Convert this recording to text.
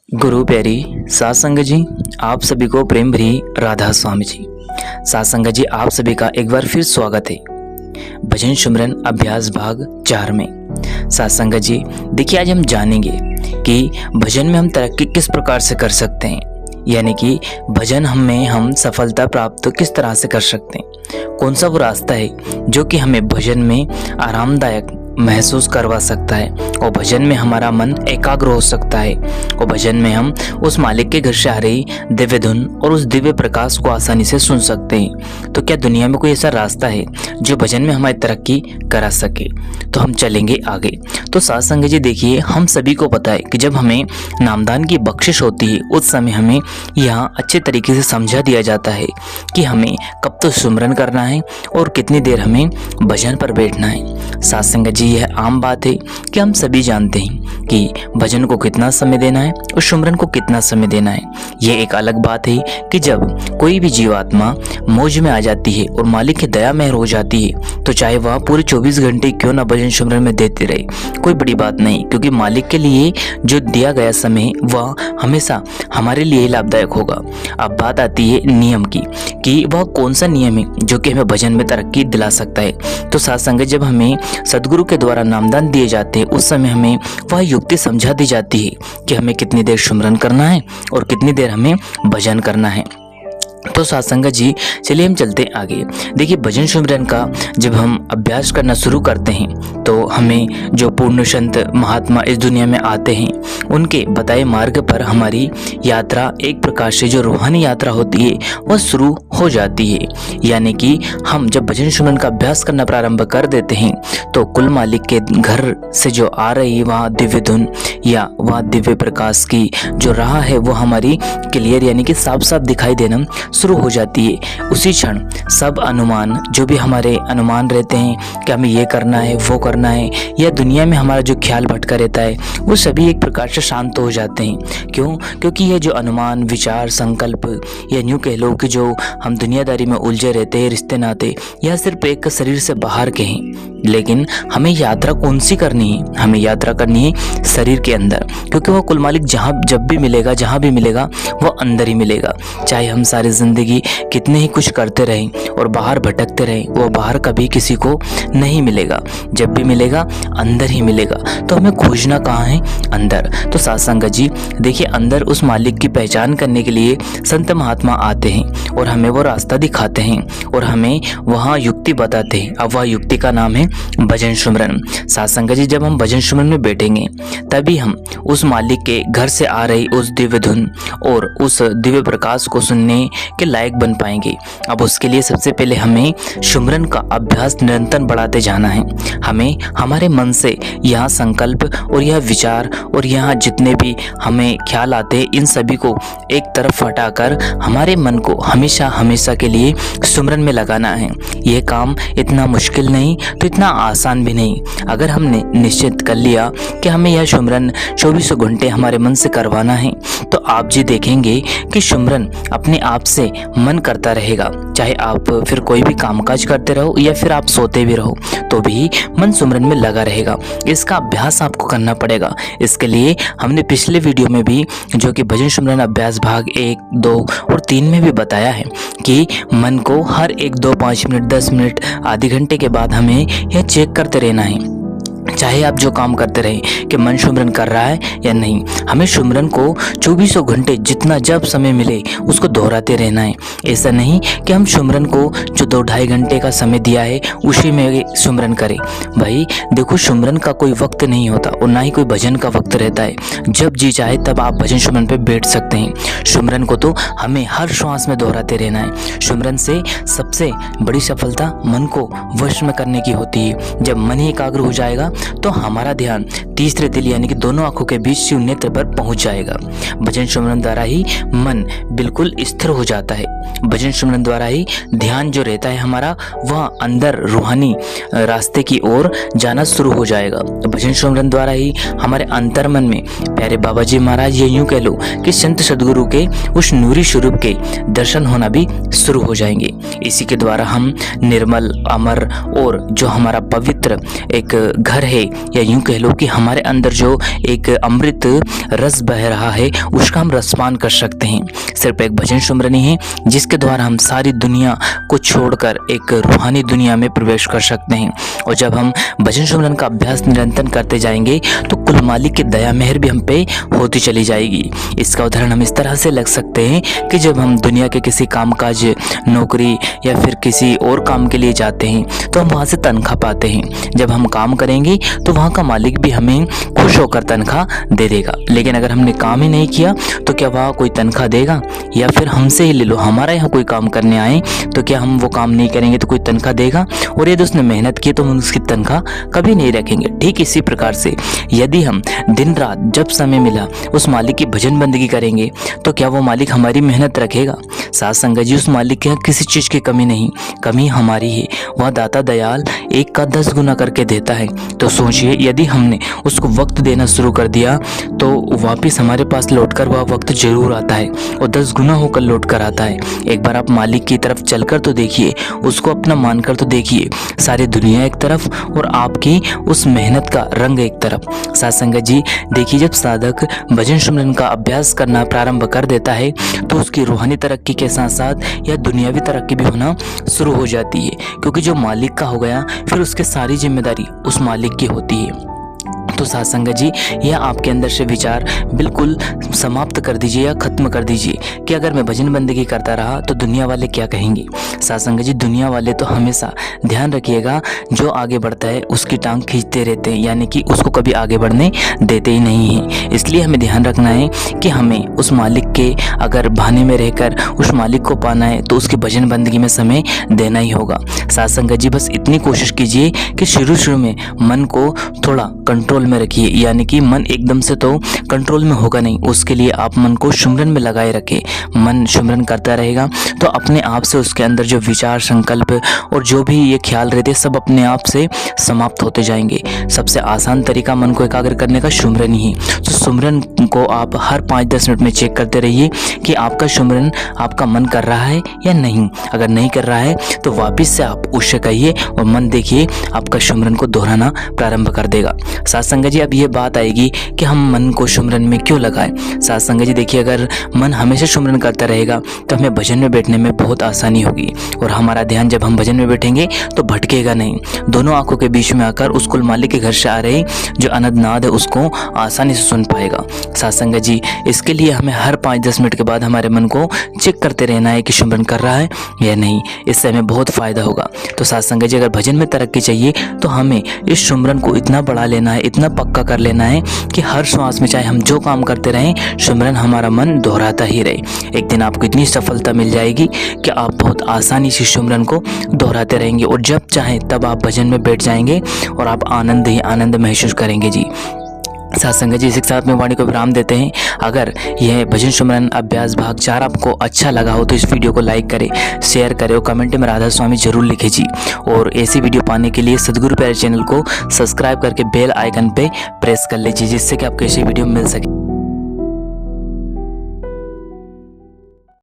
गुरु प्यारी सात संगत जी, आप सभी को प्रेम भरी राधा स्वामी जी। सात संगत जी, आप सभी का एक बार फिर स्वागत है भजन सुमरन अभ्यास भाग 4 में। सात संगत जी, देखिए आज हम जानेंगे कि भजन में हम तरक्की किस प्रकार से कर सकते हैं, यानी कि भजन में हम सफलता प्राप्त किस तरह से कर सकते हैं। कौन सा वो रास्ता है जो कि हमें भजन में आरामदायक महसूस करवा सकता है और भजन में हमारा मन एकाग्र हो सकता है और भजन में हम उस मालिक के घर से आ रही दिव्य धुन और उस दिव्य प्रकाश को आसानी से सुन सकते हैं। तो क्या दुनिया में कोई ऐसा रास्ता है जो भजन में हमारी तरक्की करा सके? तो हम चलेंगे आगे। तो सात संगत जी, देखिए हम सभी को पता है कि जब हमें नामदान की बख्शिश होती है उस समय हमें यहाँ अच्छे तरीके से समझा दिया जाता है कि हमें कब तो सुमरन करना है और कितनी देर हमें भजन पर बैठना है। सात संगत जी, यह आम बात है कि हम सभी जानते हैं कि भजन को कितना समय देना है और सुमरन को कितना समय देना है। यह एक अलग बात है कि जब कोई भी जीवात्मा मौज में आ जाती है और मालिक की दया में हो जाती है तो चाहे वह पूरे 24 घंटे क्यों ना भजन सुमरन में देते रहे, कोई बड़ी बात नहीं, क्योंकि मालिक के लिए जो दिया गया समय वह हमेशा हमारे लिए लाभदायक होगा। अब बात आती है नियम की कि वह कौन सा नियम है जो कि हमें भजन में तरक्की दिला सकता है। तो सात संगत, जब हमें सदगुरु के द्वारा नामदान दिए जाते हैं उस समय हमें वह युक्ति समझा दी जाती है कि हमें कितनी देर सुमरन करना है और कितनी देर हमें भजन करना है। तो सात संगत जी, चलिए हम चलते हैं आगे। देखिए भजन सुमरन का जब हम अभ्यास करना शुरू करते हैं तो हमें जो पूर्ण संत महात्मा इस दुनिया में आते हैं उनके बताए मार्ग पर हमारी यात्रा एक प्रकार से जो रूहानी यात्रा होती है वह शुरू हो जाती है। यानी कि हम जब भजन सुमरन का अभ्यास करना प्रारंभ कर देते हैं तो कुल मालिक के घर से जो आ रही वहाँ दिव्य धुन या वहाँ दिव्य प्रकाश की जो राह है वो हमारी क्लियर यानी कि साफ साफ दिखाई देना शुरू हो जाती है। उसी क्षण सब अनुमान जो भी हमारे अनुमान रहते हैं कि हमें ये करना है वो करना है या दुनिया में हमारा जो ख्याल भटका रहता है वो सभी एक प्रकार से शांत हो जाते हैं। क्यों? क्योंकि ये जो अनुमान विचार संकल्प या यूँ कह लो कि जो हम दुनियादारी में उलझे रहते हैं रिश्ते नाते या सिर्फ एक शरीर से बाहर के हैं, लेकिन हमें यात्रा कौन सी करनी है? हमें यात्रा करनी है शरीर के अंदर, क्योंकि वह कुल मालिक जब भी मिलेगा जहाँ भी मिलेगा वो अंदर ही मिलेगा। चाहे हम सारी जिंदगी कितने ही कुछ करते रहें और बाहर भटकते रहें, वो बाहर कभी किसी को नहीं मिलेगा। जब भी मिलेगा अंदर ही मिलेगा। तो हमें खोजना कहाँ है? अंदर। तो सात संगत जी, देखिए अंदर उस मालिक की पहचान करने के लिए संत महात्मा आते हैं और हमें वो रास्ता दिखाते हैं और हमें वहाँ युक्ति बताते हैं। अब वह युक्ति का नाम है भजन सुमरन। सात संगत जी, जब हम भजन सुमरन में बैठेंगे तभी हम उस मालिक के घर से आ रही उस दिव्य धुन और उस दिव्य प्रकाश को सुनने के लायक बन पाएंगे। अब उसके लिए सबसे पहले हमें सुमरन का अभ्यास निरंतर बढ़ाते जाना है। हमें हमारे मन से यह संकल्प और यह विचार और यहाँ जितने भी हमें ख्याल आते हैं इन सभी को एक तरफ हटाकर हमारे मन को हमेशा हमेशा के लिए सुमरन में लगाना है। यह काम इतना मुश्किल नहीं तो इतना आसान भी नहीं। अगर हमने निश्चित कर लिया कि हमें यह सुमरन 24 घंटे हमारे मन से करवाना है तो आप जी देखेंगे कि सुमरन अपने आप से मन करता रहेगा। चाहे आप फिर कोई भी कामकाज करते रहो या फिर आप सोते भी रहो तो भी मन सुमरन में लगा रहेगा। इसका अभ्यास आपको करना पड़ेगा। इसके लिए हमने पिछले वीडियो में भी जो कि भजन सुमरन अभ्यास भाग 1, 2 और 3 में भी बताया है कि मन को हर 1, 2, 5 मिनट 10 मिनट आधे घंटे के बाद हमें यह चेक करते रहना है। चाहे आप जो काम करते रहें कि मन सुमरन कर रहा है या नहीं, हमें सुमरन को 24 घंटे जितना जब समय मिले उसको दोहराते रहना है। ऐसा नहीं कि हम सुमरन को जो 2-2.5 घंटे का समय दिया है उसी में सुमरन करें। भाई देखो, सुमरन का कोई वक्त नहीं होता और ना ही कोई भजन का वक्त रहता है। जब जी चाहे तब आप भजन सुमरन पे बैठ सकते हैं। सुमरन को तो हमें हर श्वास में दोहराते रहना है। सुमरन से सबसे बड़ी सफलता मन को वश में करने की होती है। जब मन ही एकाग्र हो जाएगा तो हमारा ध्यान तीसरे तिल यानी कि दोनों आंखों के बीच शिव नेत्र पर पहुंच जाएगा। भजन सुमरन द्वारा ही मन बिल्कुल स्थिर हो जाता है। भजन सुमरन द्वारा ही ध्यान जो रहता है हमारा वह अंदर रूहानी रास्ते की ओर जाना शुरू हो जाएगा। भजन सुमरन द्वारा ही हमारे अंतर मन में प्यारे बाबा जी महाराज ये यूं कह लो कि संत सदगुरु के उस नूरी स्वरूप के दर्शन होना भी शुरू हो जाएंगे। इसी के द्वारा हम निर्मल अमर और जो हमारा पवित्र एक घर है है, या यूं कह लो कि हमारे अंदर जो एक अमृत रस बह रहा है उसका हम रसपान कर सकते हैं। सिर्फ एक भजन सुमरन ही है जिसके द्वारा हम सारी दुनिया को छोड़कर एक रूहानी दुनिया में प्रवेश कर सकते हैं। और जब हम भजन सुमरन का अभ्यास निरंतर करते जाएंगे तो कुल मालिक की दया मेहर भी हम पे होती चली जाएगी। इसका उदाहरण हम इस तरह से लग सकते हैं कि जब हम दुनिया के किसी कामकाज, नौकरी या फिर किसी और काम के लिए जाते हैं तो हम वहाँ से तनख्वाह पाते हैं। जब हम काम करेंगे तो वहाँ का मालिक भी हमें खुश होकर तनख्वाह दे देगा। लेकिन अगर हमने काम ही नहीं किया तो क्या वह कोई तनख्वाह देगा? या फिर हमसे ही ले लो, हमारा यहाँ कोई काम करने आए तो क्या हम वो काम नहीं करेंगे तो कोई तनख्वाह देगा? और यदि उसने मेहनत की तो हम उसकी तनख्वाह कभी नहीं रखेंगे। ठीक इसी प्रकार से यदि हम दिन रात जब समय मिला उस मालिक की भजन बंदगी करेंगे तो क्या वो मालिक हमारी मेहनत रखेगा? साथ संगत जी, उस मालिक के यहाँ किसी चीज़ की कमी नहीं, कमी हमारी है। वह दाता दयाल एक का 10 गुना करके देता है। तो सोचिए, यदि हमने उसको वक्त देना शुरू कर दिया तो वापस हमारे पास लौटकर वह वक्त जरूर आता है और 10 गुना होकर लौट कर आता है। एक बार आप मालिक की तरफ चलकर तो देखिए, उसको अपना मानकर तो देखिए। सारी दुनिया एक तरफ और आपकी उस मेहनत का रंग एक तरफ। साथ संगत जी, देखिए, जब साधक भजन सुमरन का अभ्यास करना प्रारंभ कर देता है तो उसकी रूहानी तरक्की के साथ साथ या दुनियावी तरक्की भी होना शुरू हो जाती है, क्योंकि जो मालिक का हो गया फिर उसके सारी जिम्मेदारी उस मालिक की होती है। तो साथ संगत जी, यह आपके अंदर से विचार बिल्कुल समाप्त कर दीजिए या खत्म कर दीजिए कि अगर मैं भजन बंदगी करता रहा तो दुनिया वाले क्या कहेंगे। साथ संगत जी, दुनिया वाले तो हमेशा ध्यान रखिएगा, जो आगे बढ़ता है उसकी टांग खींचते रहते हैं, यानी कि उसको कभी आगे बढ़ने देते ही नहीं हैं। इसलिए हमें ध्यान रखना है कि हमें उस मालिक के अगर बहाने में रहकर उस मालिक को पाना है तो उसकी भजन बंदगी में समय देना ही होगा। साथ संगत जी, बस इतनी कोशिश कीजिए कि शुरू में मन को थोड़ा कंट्रोल में रखिए, यानी कि मन एकदम से तो कंट्रोल में होगा नहीं। उसके लिए आप मन को सुमरन में लगाए रखें। मन सुमरन करता रहेगा तो अपने आप से उसके अंदर जो विचार, संकल्प और जो भी ये ख्याल रहते सब अपने आप से समाप्त होते जाएंगे। सबसे आसान तरीका मन को एकाग्र करने का सुमरन ही है। तो सुमरन को आप हर 5-10 मिनट में चेक करते रहिए कि आपका सुमरन, आपका मन कर रहा है या नहीं। अगर नहीं कर रहा है तो वापस से आप उससे कहिए और मन देखिए आपका सुमरन को दोहराना प्रारंभ कर देगा। साथ संगत जी, अब ये बात आएगी कि हम मन को सुमरन में क्यों लगाएं। साथ संगत जी, देखिए, अगर मन हमेशा सुमरन करता रहेगा तो हमें भजन में बैठने में बहुत आसानी होगी और हमारा ध्यान जब हम भजन में बैठेंगे तो भटकेगा नहीं। दोनों आंखों के बीच में आकर उस कुल मालिक के घर से आ रहे जो अनंत नाद है उसको आसानी से सुन पाएगा। साथ संगत जी, इसके लिए हमें हर 5-10 मिनट के बाद हमारे मन को चेक करते रहना है कि सुमरन कर रहा है या नहीं। इससे हमें बहुत फायदा होगा। तो साथ संगत जी, अगर भजन में तरक्की चाहिए तो हमें इस सुमरन को इतना बढ़ा लेना है, इतना पक्का कर लेना है कि हर श्वास में चाहे हम जो काम करते रहें, सुमरन हमारा मन दोहराता ही रहे। एक दिन आपको इतनी सफलता मिल जाएगी कि आप बहुत आसानी से सुमरन को दोहराते रहेंगे और जब चाहे तब आप भजन में बैठ जाएंगे और आप आनंद ही आनंद महसूस करेंगे जी। साथ संगत जी, इसी के साथ में वाणी को विराम देते हैं। अगर यह भजन सुमरन अभ्यास भाग 4 आपको अच्छा लगा हो तो इस वीडियो को लाइक करें, शेयर करें और कमेंट में राधा स्वामी जरूर लिखें जी। और ऐसी वीडियो पाने के लिए सद्गुरु प्यारे चैनल को सब्सक्राइब करके बेल आइकन पे प्रेस कर लीजिए, जिससे कि आपको ऐसी वीडियो मिल सके।